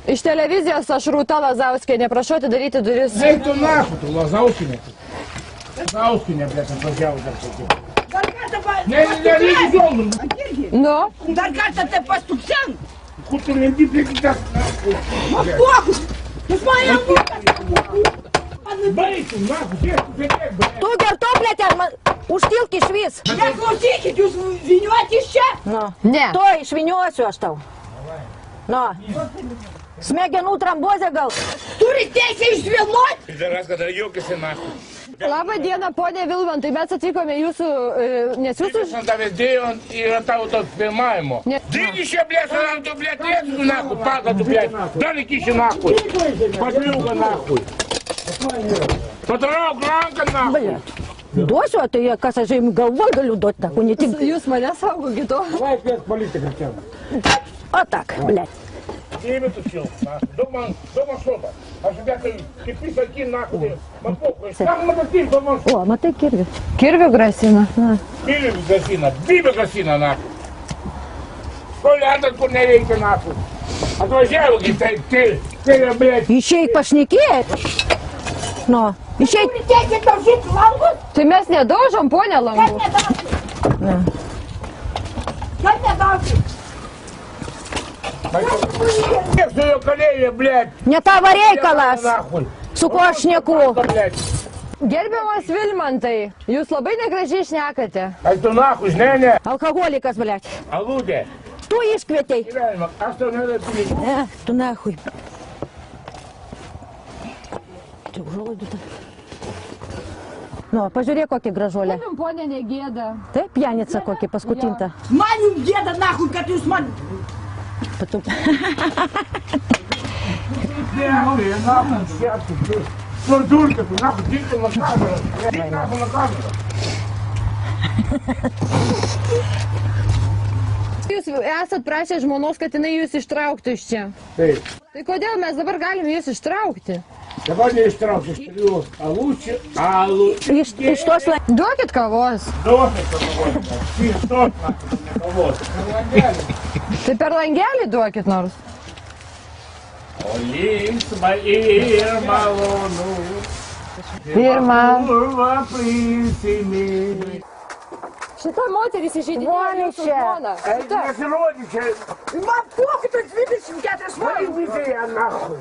Iš televizijos aš Rūta Lazauskienė, prašau atidaryti duris. Eik tu nahu, tu Lazauskienė. Lazauskienė, blėt, atvažiavo dar tokia. Dar kartą Nereikia žiaunų. Nu? Dar kartą tai pastuksen. Kur tu lendi prie kitas? Aptuokus. Jūs mane aptuokus. Baig tu nahu, žiūrėk, žiūrėk, blėt. Tu gertoplėtė, užtilk iš vis. Neklausykit, jūs viniuoti iš čia? Nu. Ne. To išviniuosiu aš tau. Nu. Smegenų trombozė gal. Turi teisę išvilnoti. Daras, kad dar juokėsi nahu. Labą dieną, ponė Vilmantai, mes atvykome jūsų, nes jūsų... Aš tavęs dėjau ir tavo to filmavimo. Digi čia, blėt, aš tu, blėt, tu nahu, pada tu, blėt. Dar įkiši nahu. Patriuka nahu. Patrauk ranką nahu. Duosiu, tai kas aš jums galvoj galiu duoti, tako ne tik. Jūs mane saugokit to. Давай опять политика тем. O tak, blėt. Имя тут чел, нахуй. Дома что-то. А тебя кипи закинь нахуй. Мапокой. Как мототив дома что? O, matai kirvi. Kirvių grasina. Били гасина, биби гасина нахуй. Коля, этот kur nereikia nахуй. Atvažiavo, tai, блядь. Išeik pašnekėt. Nu, išeik. Turi teisę daužyti langus. Tai mes nedaužom, ponė, langų. Kad nedaužyti? Kiek su jo kalėjai, blядь. Ne tavo reikalas. Nахуй. Su kuo aš šneku. Блядь. Gerbiamas Vilmantai, jūs labai negražiai šnekate. Aš tu nахуй, ne. Alkoholikas, blėt. Aludė. Tu iškvietei. Gyvenimą, aš tau nedapinėjau. Ne, tu nahui. Čia užuolaidų. Nu, pažiūrėk kokį gražuolę. Jums, ponė, negėda. Taip, pianica kokį paskutinta. Man jums gėda nahui, kad jūs man... Patum. Нахуй, нахуй, Дурка ты, нахуй, дикая на камеру. Дикая нахуй на камеру. Jūs esat prašę žmonos, kad jinai jūs ištrauktų iš čia. Taip. Tai kodėl mes dabar galime jūs ištraukti? Dabar neištrauksiu, aš turiu alų. Iš tos lai... Duokit kavos. Duokit kavos. Duokit kavos. Tai per langelį duokit nors. O linksma ir malonu. Ir man. Urva prisimė. Šita moteris įžeidinėjo jūsų žmoną. Nesirodyk čia. Man pokytų 24 valandas. Vaizduotėje, nahui.